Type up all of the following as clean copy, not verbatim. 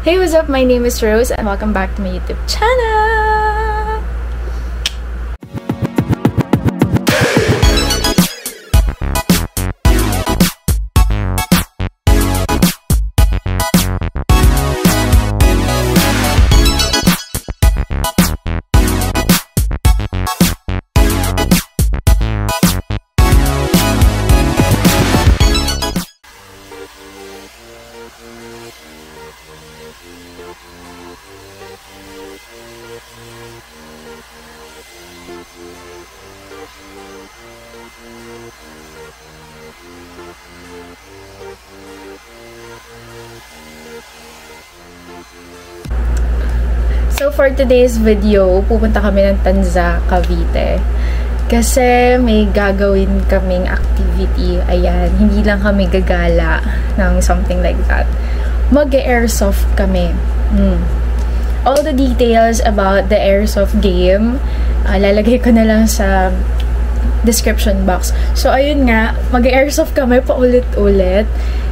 Hey, what's up? My name is Rose and welcome back to my YouTube channel! So for today's video, pupunta kami ng Tanza, Cavite. Kasi may gagawin kaming activity. Ayan, hindi lang kami gagala ng something like that. Mag-airsoft kami. All the details about the airsoft game, lalagay ko na lang sa description box. So ayun nga, mag-airsoft kami paulit-ulit.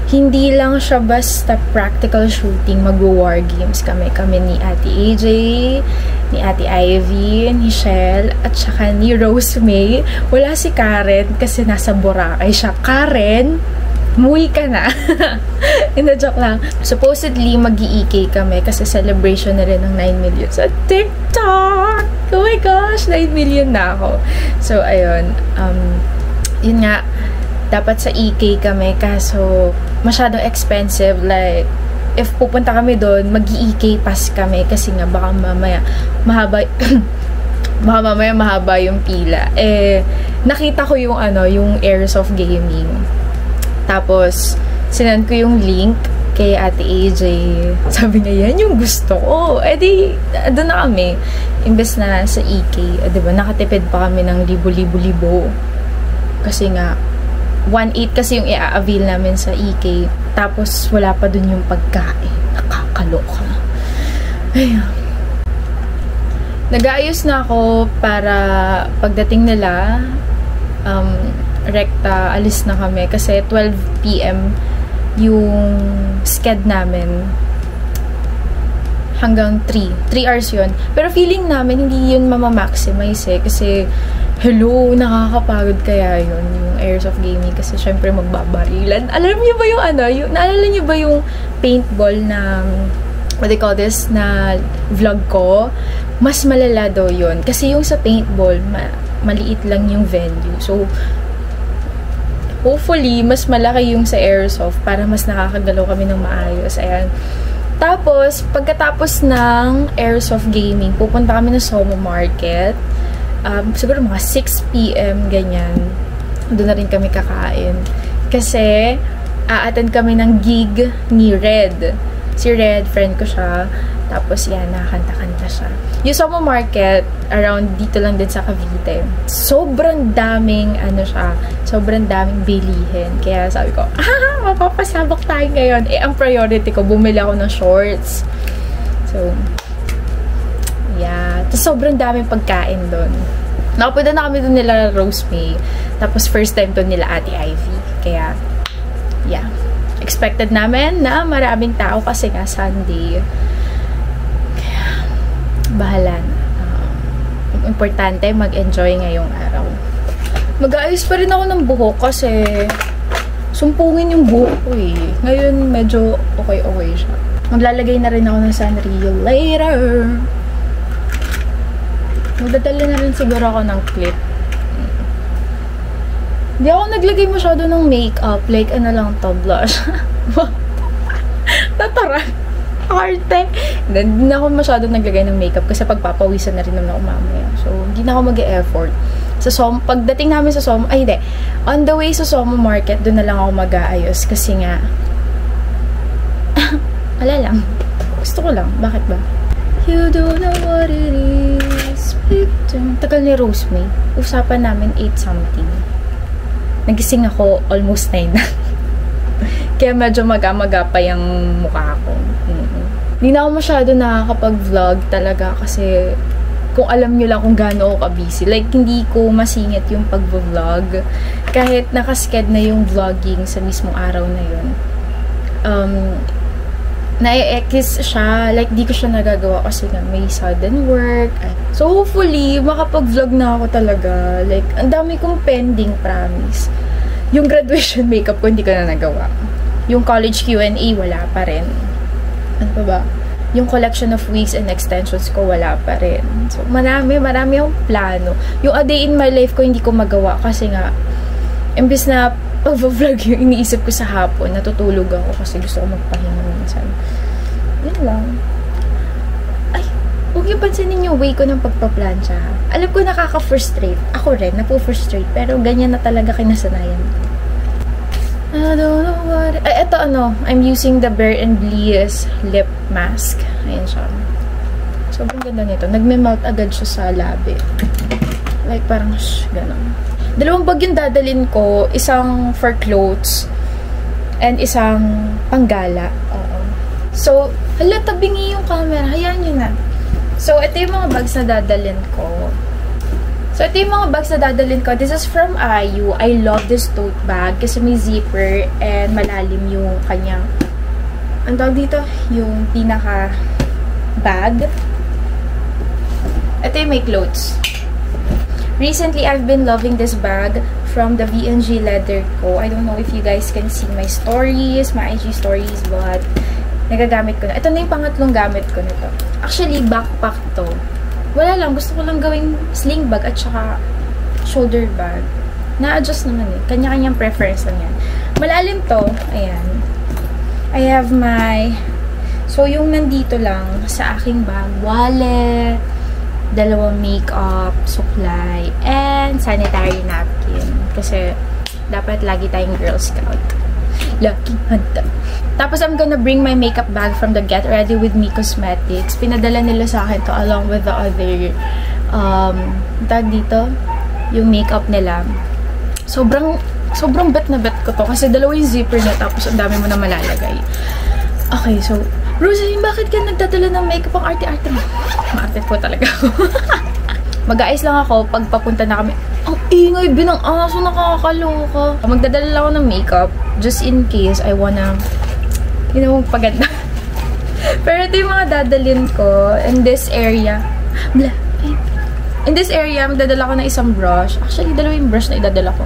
Hindi lang siya basta practical shooting, mag-war games kami. Kami ni Ate AJ, ni Ate Ivy, ni Shell, at saka ni Rose May. Wala si Karen kasi nasa Boracay siya. Karen, umuwi ka na. Ina-joke lang. Supposedly, mag-i-EK kami kasi celebration na rin ng 9 million sa TikTok. Oh my gosh, 9 million na ako. So, ayun. Yun nga, dapat sa EK kami kaso masyadong expensive. Like, if pupunta kami doon, mag-EK pass kami kasi nga baka mamaya mahaba mahaba yung pila. Eh, nakita ko yung yung Airsoft Gaming. Tapos, sinend ko yung link kay Ate AJ. Sabi niya, yan yung gusto ko. Eh di, doon na kami. Imbes na sa EK, diba, nakatipid pa kami ng libo-libo. Kasi nga, 1.8 kasi yung i-avail namin sa EK. Tapos, wala pa dun yung pagkain. Nakakaloka. Ayun. Nag-aayos na ako para pagdating nila, rekta, alis na kami. Kasi 12 PM yung sked namin. Hanggang 3. 3 hours yun. Pero feeling namin, hindi yun mamamaximize eh. Kasi, hello, nakakapagod kaya yun, yung Airsoft Gaming. Kasi, syempre, magbabarilan. Alam niyo ba yung naalala niyo ba yung paintball na, what they call this, na vlog ko? Mas malala daw yun. Kasi yung sa paintball, maliit lang yung venue. So, hopefully, mas malaki yung sa Airsoft para mas nakakagalaw kami ng maayos. Ayan. Tapos, pagkatapos ng Airsoft Gaming, pupunta kami ng Somo Market. Siguro mga 6 PM, ganyan. Doon na rin kami kakain. Kasi, a-attend kami ng gig ni Red. Si Red, friend ko siya. Tapos, yan, nakakanta-kanta siya. Yung Somo Market, around dito lang din sa Cavite. Sobrang daming, sobrang daming bilihin. Kaya sabi ko, mapapasabak tayo ngayon. Eh, ang priority ko, bumili ako ng shorts. So, yeah. Tapos, sobrang daming pagkain doon. Nakapunta na kami doon nila Rose May. Tapos, first time doon nila Ate Ivy. Kaya, yeah. Expected namin na maraming tao kasi nga Sunday. Kaya, bahala na. Importante, mag-enjoy ngayong araw. Mag-aayos pa rin ako ng buhok kasi sumpungin yung buhok ko eh. Ngayon, medyo okay siya. Maglalagay na rin ako ng Sanrio later. Magdadala na rin siguro ako ng clip. Hindi ako naglagay masyado ng makeup. Like, lang to, blush. Natara. Arte. Hindi na ako masyado naglagay ng makeup kasi pagpapawisan na rin naman ako mamaya. So, hindi na ako mag-e-effort. Pagdating namin sa Somo, on the way sa Somo Market, doon na lang ako mag-aayos kasi nga, wala lang. Gusto ko lang. Bakit ba? You don't know what it is. Tagal ni Rose May. Usapan namin 8 something. Nagising ako almost 9 na. Kaya medyo maga-maga pa yung mukha ko. Hindi na ako masyado nakakapag-vlog talaga kasi kung alam nyo lang kung gaano ako ka-busy. Like, hindi ko masingit yung pag-vlog. Kahit nakasked na yung vlogging sa mismong araw na yun. na-e-kiss siya. Like, di ko siya nagagawa kasi nga may sudden work. So, hopefully, makapag-vlog na ako talaga. Like, ang dami kong pending, promise. Yung graduation makeup ko, hindi ko na nagawa. Yung college Q&A, wala pa rin. Ano pa ba? Yung collection of wigs and extensions ko, wala pa rin. So, marami akong plano. Yung a day in my life ko, hindi ko magawa kasi nga, imbis na pag-vlog yung iniisip ko sa hapon, natutulog ako kasi gusto ko magpahinga minsan. Yun lang. Ay, huwag yung pansinin yung way ko ng pagpa-plancha. Alam ko nakaka-frustrate. Ako rin, napu-frustrate. Pero ganyan na talaga kinasanayan. I don't know what... Ay, eto I'm using the Bare and Bliss lip mask. Ayan siya. Sobrang ganda nito. Nagme-melt agad siya sa labi. Like, parang, gano'n. Dalawang bag yung dadalhin ko. Isang for clothes and isang panggala. So, hala, tabingi yung camera. Hayaan nyo na. So, ito yung mga bags na dadalhin ko. This is from IU. I love this tote bag kasi may zipper and malalim yung kanyang, ang tawag dito, yung pinaka bag. Ito yung may clothes. Recently, I've been loving this bag from the V&G Leather Co. I don't know if you guys can see my stories, my IG stories, but nagagamit ko na. Ito na yung pangatlong gamit ko nito. Actually, backpack to. Wala lang. Gusto ko lang gawing sling bag at saka shoulder bag. Na-adjust naman eh. Kanya-kanyang preference lang yan. Malalim to. Ayan. I have my... So, yung nandito lang sa aking bag, wallet, dalawang makeup, supply, and sanitary napkin. Kasi, dapat lagi tayong Girl Scout. Lucky hunter. Tapos, I'm gonna bring my makeup bag from the Get Ready With Me Cosmetics. Pinadala nila sa akin to along with the other, tag dito, yung makeup nila. Sobrang bet na bet ko to. Kasi dalawa yung zipper niya, tapos ang dami mo na malalagay. Okay, so, Rosaline, bakit ka nagdadala ng makeup ang arte-arte mo? Maarte po talaga ako. Mag-aayos lang ako pag papunta na kami. Ang ingay, binang-aso, nakakaloka. Magdadala lang ako ng makeup just in case I wanna, you know, paganda. Pero ito yung mga dadalhin ko in this area. Blah. In this area, magdadala ko ng isang brush. Actually, dalawa yung brush na idadala ko.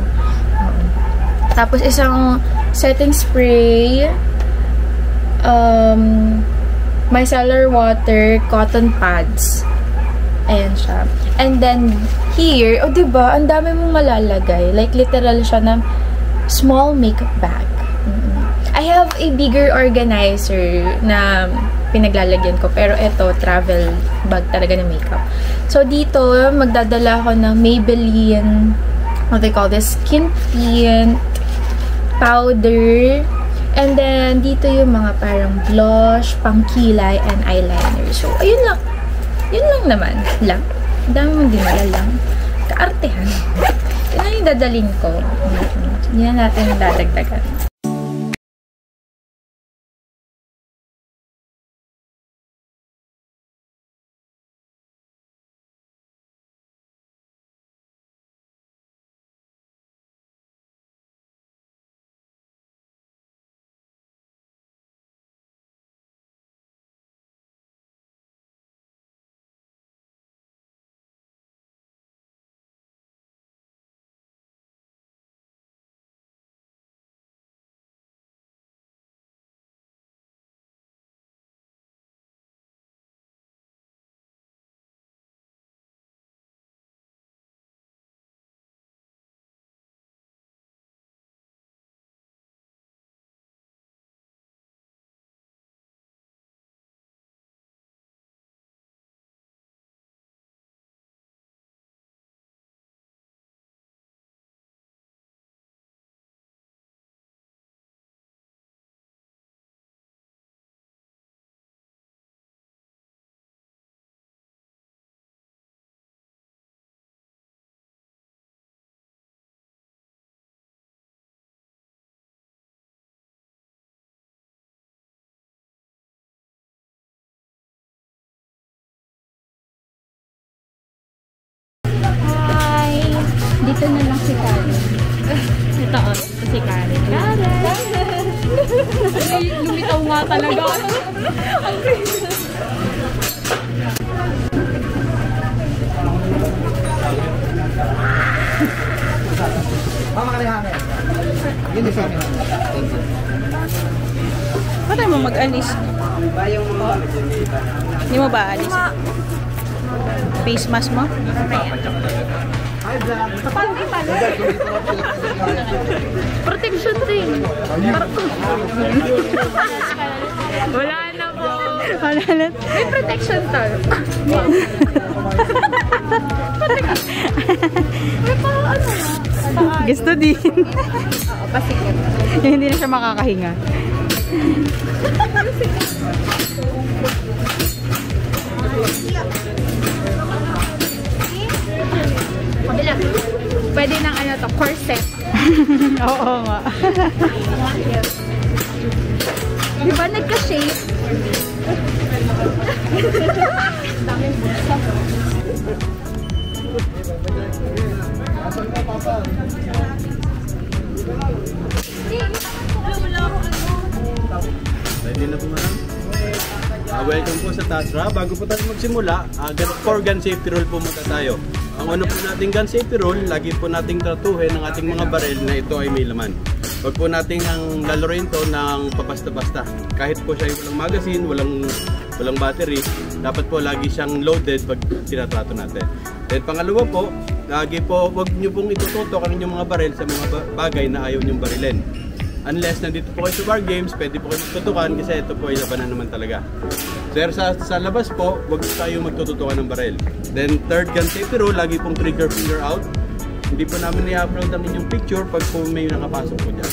Tapos, isang setting spray. Micellar water, cotton pads. Ayan siya. And then, here, diba, ang dami mong malalagay. Like, literal siya na small makeup bag. I have a bigger organizer na pinaglalagyan ko. Pero ito, travel bag talaga ng makeup. So, dito, magdadala ako ng Maybelline, what they call this, skin tint, powder, and then, dito yung mga parang blush, pangkilay, and eyeliner. So, ayun lang. Yun lang naman. Lang. Ang dami mong dinala lang. Kaartehan. Yun lang yung dadalhin ko. Hindi na natin dadagdagan. Dito na lang si Karen. Ito, si Karen. Karen! Lumitaw nga talaga. Ang crazy. Mama ka rin hangin. Yun din sa amin. Thank you. Patay mo mag-alis. Hindi mo ba alis? Face mask mo? Paano ipalo? Protection din. Wala na po. Wala na. May protection tayo. May parang ano na. Gusto din. Oo, pasikot. Hindi na siya makakahinga. Kabila. Pwede ng ano to, corset. Oo nga. Di ba nagka-shape? Daming bulsa. Ready na po, madam? Welcome po sa Tasra. Bago po tayo magsimula, for gun safety rule po muna tayo. Ang una po nating gun safety rule, lagi po nating tratuhin ang ating mga baril na ito ay may laman. Huwag po nating ang lalaroin to ng papasta-basta. Kahit po siya walang magazine, walang battery, dapat po lagi siyang loaded pag tinatrato natin. Then pangalawa po, lagi po huwag nyo pong itututok ang inyong mga baril sa mga bagay na ayaw nyong barilin. Unless nandito po kayo sa bar games, pwede po kayo magtutukan kasi ito po ay labanan naman talaga. Pero sa labas po, huwag tayo magtututukan ng baril. Then third gun safety rule, lagi pong trigger finger out. Hindi po namin i-upload ang inyong picture pag po may nakapasok po dyan.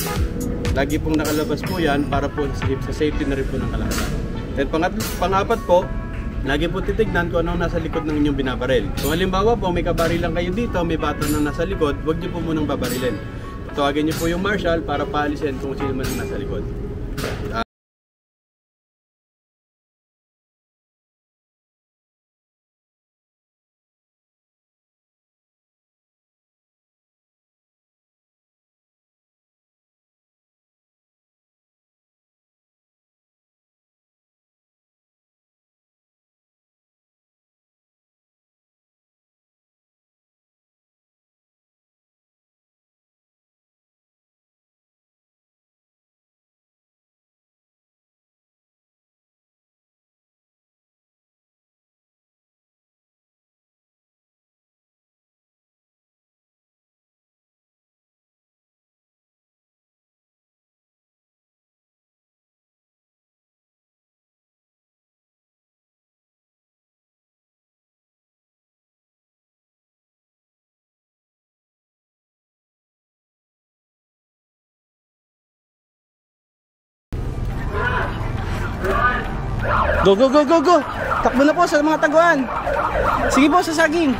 Lagi pong nakalabas po yan para po sa safety na rin po ng kalahatan. Then pang-apat po, lagi po titignan kung anong nasa likod ng inyong binabaril. Kung halimbawa po may kabarilan kayo dito, may bata na nasa likod, huwag niyo po munang babarilin. Tawagin niyo po yung marshal para paalisin kung sino man ang nasa likod. Go, go, go, go, go! Takbo na po sa mga taguan. Sige po, sa saging.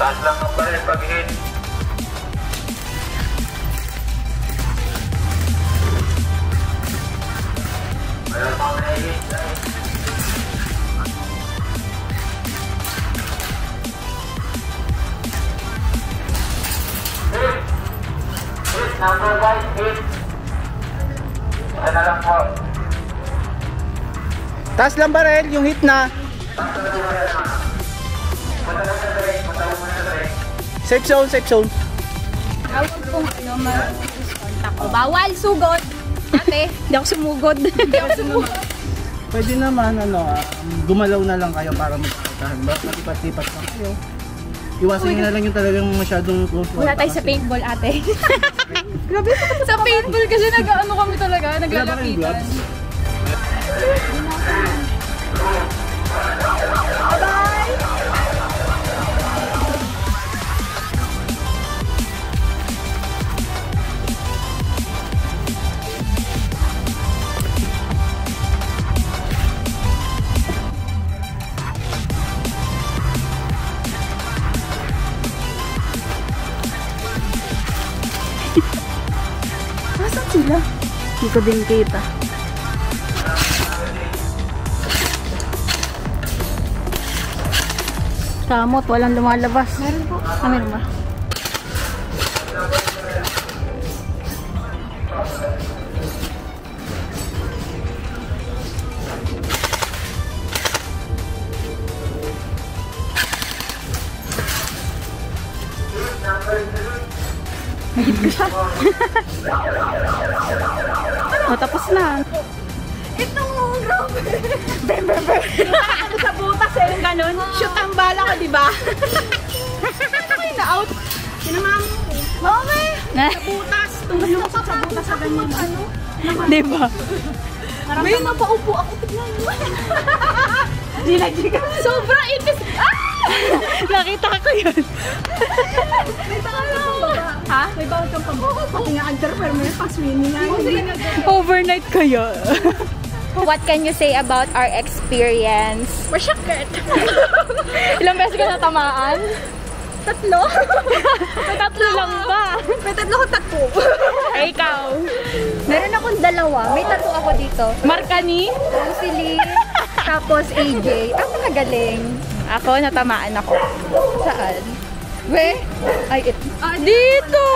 Taas lang ang baril pag-hit. Mayroon pang na-hit. Hit! Hit! Number 1, hit! Isa na lang po. Taas lang baril, yung hit na. Safe zone, safe zone. Awag pong ano, mag-contact ko. Bawal, sugot! Ate, Hindi ako sumugod. hindi ako sumugod. Pwede naman, gumalaw na lang kayo para magpapatahan. Bakit natipat-tipat lang kayo? Iwasan nyo na lang yung talagang masyadong close. Wala tayo sa paintball, ate. Grabe, sa paintball kasi nag-ano kami talaga, naglalapitan. ko din kita. Kamot, walang lumalabas. Meron po. Meron ba? Mahit ko siya. O, tapos na. Ito, grabe. Bebe. Ano sa butas eh, yung ganun. Shoot ang bala ko, diba? Ay, na-out. Sinamang mo. Okay. Sa butas. Tungkol ko sa butas sa ganyan. Ano? Diba? May napaupo ako. Tignan mo. Gila. Sobrang itis. Nakita ko yun. May bawal kang pambaba. Ha? May bawal kang pambaba. Pati nga underwear mo yung pang-swimming. Overnight kayo. What can you say about our experience? We're shocked. Ilang beses ka natamaan? Tatlo? May tatlo lang ba? May tatlo ko tattoo. Ay, ikaw. Meron akong dalawa. May tattoo ako dito. Markani? Rosalie. Tapos AJ. Ang magaling. Ako, natamaan ako. Saan? We? Ay, Dito!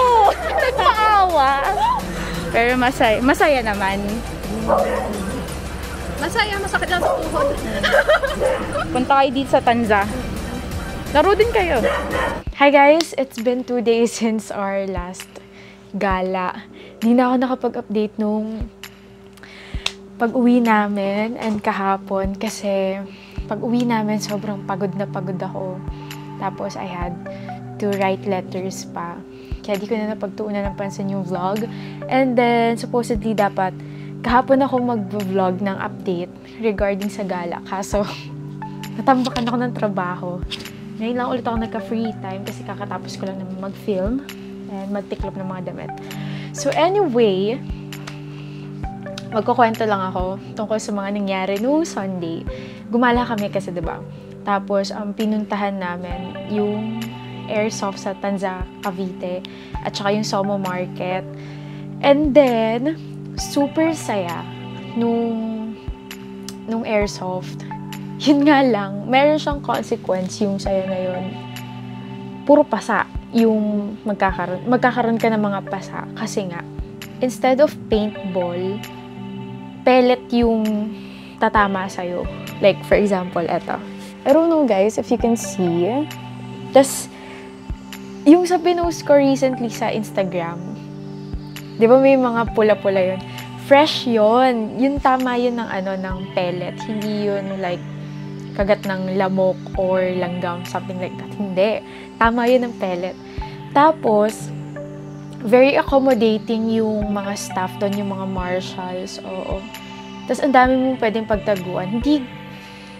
Nagpaawa. Pero masaya naman. masaya. Masakit lang sa tuhod. Punta kayo dito sa Tanza. Laro din kayo. Hi guys! It's been 2 days since our last gala. Di na ako nakapag-update nung pag-uwi namin and kahapon kasi pag-uwi namin sobrang pagod na pagod ako. Tapos I had to write letters pa. Kaya di ko na napagtuunan ng pansin yung vlog. And then supposedly dapat kahapon ako mag-vlog ng update regarding sa gala. Kaso natambakan ako ng trabaho. Ngayon lang ulit ako nagka-free time kasi kakatapos ko lang naman mag-film and magtiklop ng mga damit. So anyway, magkukwento lang ako tungkol sa mga nangyari noong Sunday. Gumala kami kasi, diba? Tapos, pinuntahan namin yung Airsoft sa Tanza, Cavite, at saka yung Somo Market. And then, super saya nung Airsoft. Yun nga lang, meron siyang consequence yung saya na yun. Puro pasa yung magkakaroon ka ng mga pasa. Kasi nga, instead of paintball, pellet yung tatama sa'yo. Like, for example, eto. I don't know, guys, if you can see. Tas, yung sa pinost ko recently sa Instagram, di ba may mga pula-pula yun? Fresh yun. Yun tama yun ng pellet. Hindi yun like, kagat ng lamok or langgam, something like that. Hindi. Tama yun ng pellet. Tapos, very accommodating yung mga staff doon, yung mga marshals. Oo. Tapos, ang dami mong pwedeng pagtaguan. Hindi,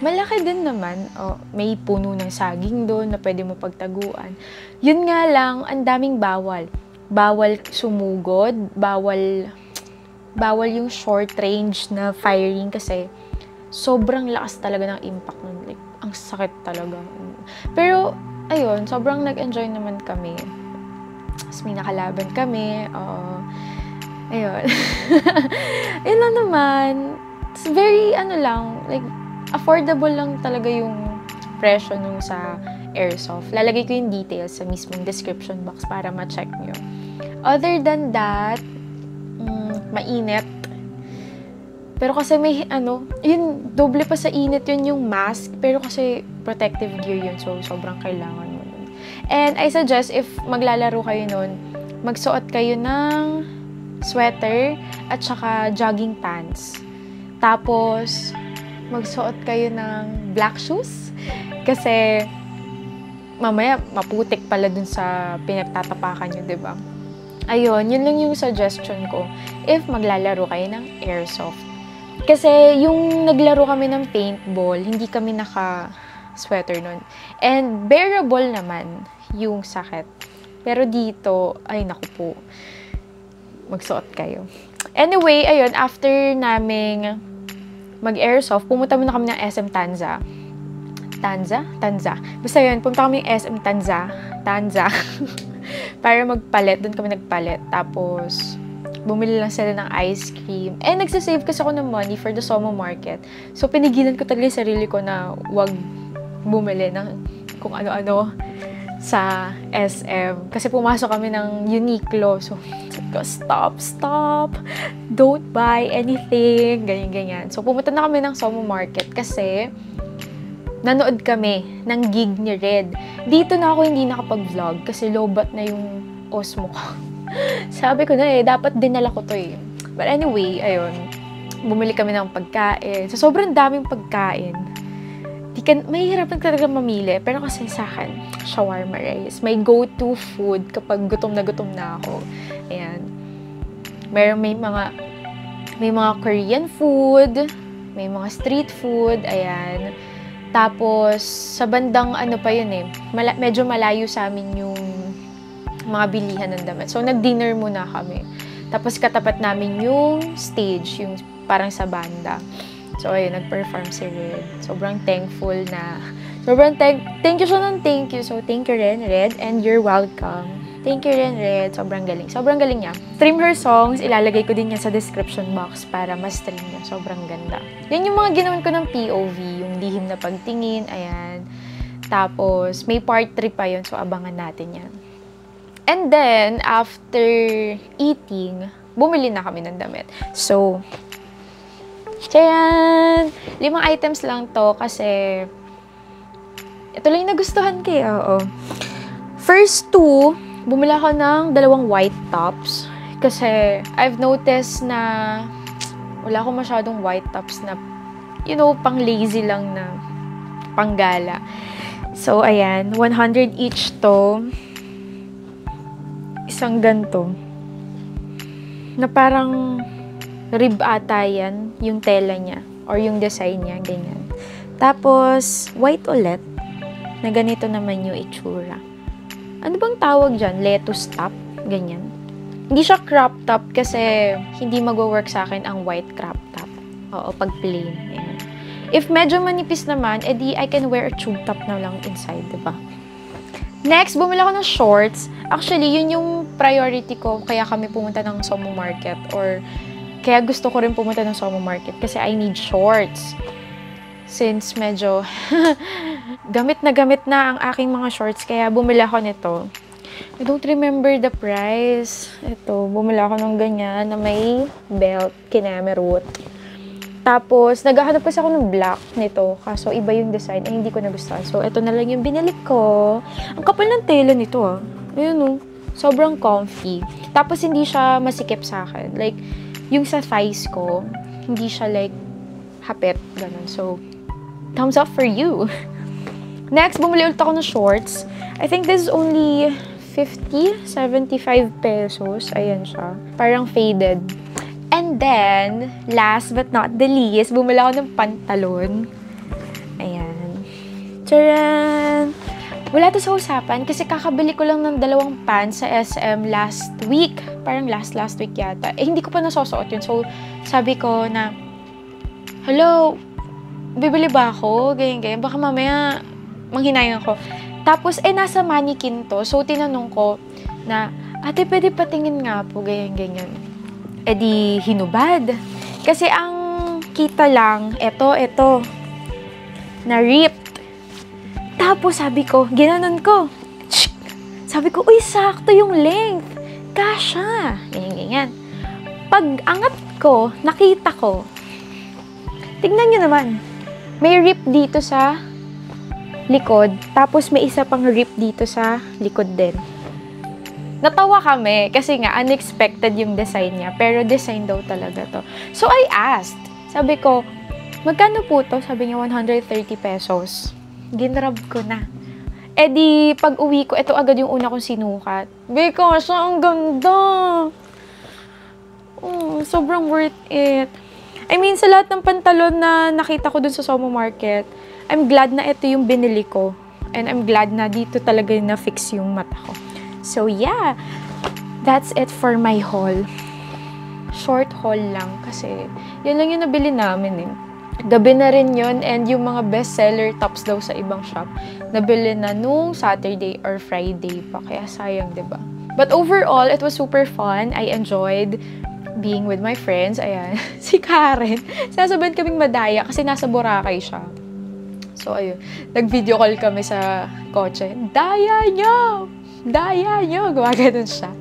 malaki din naman. Oh, may puno ng saging doon na pwede mo pagtaguan. Yun nga lang, ang daming bawal. Bawal sumugod, bawal yung short range na firing kasi sobrang lakas talaga ng impact nun. Like, ang sakit talaga. Pero, ayun, sobrang nag-enjoy naman kami. Tapos may nakalaban kami. Ayun. Yun lang naman. It's very, like, affordable lang talaga yung presyo nung sa Airsoft. Lalagay ko yung details sa mismong description box para ma-check nyo. Other than that, mainit. Pero kasi may, yun, doble pa sa init yun yung mask. Pero kasi protective gear yun. So, sobrang kailangan mo nun. And I suggest, if maglalaro kayo nun, magsuot kayo ng sweater at saka jogging pants. Tapos, magsuot kayo ng black shoes. Kasi, mamaya, maputik pala dun sa pinagtatapakan nyo, diba? Ayun, yun lang yung suggestion ko if maglalaro kayo ng Airsoft. Kasi yung naglaro kami ng paintball, hindi kami naka-sweater nun. And bearable naman yung sakit. Pero dito, ay naku po, magsuot kayo. Anyway, ayun, after naming mag-Airsoft, pumunta muna kami ng SM Tanza. Tanza. Basta yun, pumunta kami ng SM Tanza. Para magpalit. Doon kami nagpalit. Tapos, bumili lang sila ng ice cream. And nagsasave kasi ako ng money for the Somo Market. So, pinigilan ko talaga yung sarili ko na wag bumili ng kung ano-ano sa SM. Kasi pumasok kami ng Uniqlo. So, stop. Don't buy anything. Ganyan. So, pumunta na kami ng Somo Market kasi nanood kami ng gig ni Red. Dito na ako hindi nakapag-vlog kasi lobat na yung Osmo ko. Sabi ko na dapat dinala ko to But anyway, ayun. Bumili kami ng pagkain. So, sobrang daming pagkain. Mahihirapan talaga mamili. Pero kasi sa akin, shawarma rice. My go-to food kapag gutom na ako. Ayan. May mga Korean food. May mga street food. Ayan. Tapos, sa bandang pa yun medyo malayo sa amin yung mga bilihan ng damit. So, nag-dinner muna kami. Tapos, katapat namin yung stage, yung parang sa banda. So, ayun, nag-perform si Red. Sobrang thankful na. Thank you siya ng thank you. So, thank you rin, Red, and you're welcome. Thank you rin, Red. Sobrang galing. Sobrang galing niya. Stream her songs. Ilalagay ko din yan sa description box para ma-stream niya. Sobrang ganda. Yan yung mga ginawan ko ng POV. Yung lihim na pagtingin. Ayan. Tapos, may part 3 pa yun. So, abangan natin yan. And then, after eating, bumili na kami ng damit. So, tiyan! 5 items lang to kasi ito lang yung nagustuhan ko Oo. First 2, bumili ako ng 2 white tops. Kasi, I've noticed na wala akong masyadong white tops na, pang lazy lang na panggala. So, ayan. 100 each to. Isang ganto. Na parang rib ata yan, yung tela niya. Or yung design niya, ganyan. Tapos, white ulit. Na ganito naman yung itsura. Ano bang tawag dyan? Lettuce top? Ganyan. Hindi siya crop top kasi hindi mag-work sa akin ang white crop top. Oo, pag plain. Ayan. If medyo manipis naman, edi I can wear a tube top na lang inside, diba? Next, bumili ako ng shorts. Actually, yun yung priority ko kaya kami pumunta ng Somo Market or kaya gusto ko rin pumunta ng Somo Market kasi I need shorts. Since medyo gamit na ang aking mga shorts, kaya bumili ako nito. I don't remember the price. Ito, bumili ako ng ganyan na may belt, kinamerot. Tapos, naghahanap kasi ako ng black nito. Kaso, iba yung design. Ay, hindi ko nagustuhan. So, ito na lang yung binili ko. Ang kapal ng tela nito, Ayun, sobrang comfy. Tapos, hindi siya masikip sa akin. Like, yung sa thighs ko, hindi siya like hapet. Ganun. So, thumbs up for you. Next, bumili ulit ako ng shorts. I think this is only 75 pesos. Ayan siya. Parang faded. And then, last but not the least, bumili ako ng pantalon. Ayan. Tcharan! Wala to sa usapan kasi kakabili ko lang ng 2 pants sa SM last week. Parang last week yata. Hindi ko pa nasusuot yun. So, sabi ko na, hello, bibili ba ako? Ganyan. Baka mamaya manghinayang ako. Tapos, nasa mannequin to. So, tinanong ko na, ate, pwede patingin nga po. Ganyan. Di, hinubad. Kasi ang kita lang, eto, na ripped. Tapos, sabi ko, ginanon ko. Sabi ko, uy, sakto yung length. Kasha. Ganyan. Pag angat ko, nakita ko. Tignan nyo naman. May rip dito sa likod. Tapos, may isa pang rip dito sa likod din. Natawa kami kasi nga, unexpected yung design niya. Pero design daw talaga to. So, I asked. Sabi ko, magkano po to? Sabi niya, 130 pesos. Ginrab ko na. Di, pag uwi ko, ito agad yung una kong sinukat. Because, ang ganda. Sobrang worth it. I mean, sa lahat ng pantalon na nakita ko dun sa Somo Market, I'm glad na ito yung binili ko. And I'm glad na dito talaga na-fix yung mata ko. So, yeah. That's it for my haul. Short haul lang kasi yan lang yung nabili namin Gabi na rin yun, and yung mga bestseller tops daw sa ibang shop, nabili na nung Saturday or Friday pa, kaya sayang, diba? But overall, it was super fun. I enjoyed. being with my friends. Ayan, si Karen. Sinasabihan kaming madaya kasi nasa Boracay siya. So, ayun. Nag-video call kami sa kotse. Daya nyo! Daya nyo! Gumaganon siya.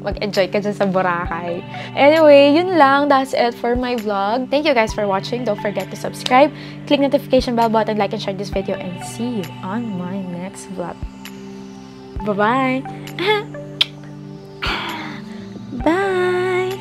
Mag-enjoy ka dyan sa Boracay. Anyway, yun lang. That's it for my vlog. Thank you guys for watching. Don't forget to subscribe, click notification bell button, like and share this video, and see you on my next vlog. Bye-bye! Bye!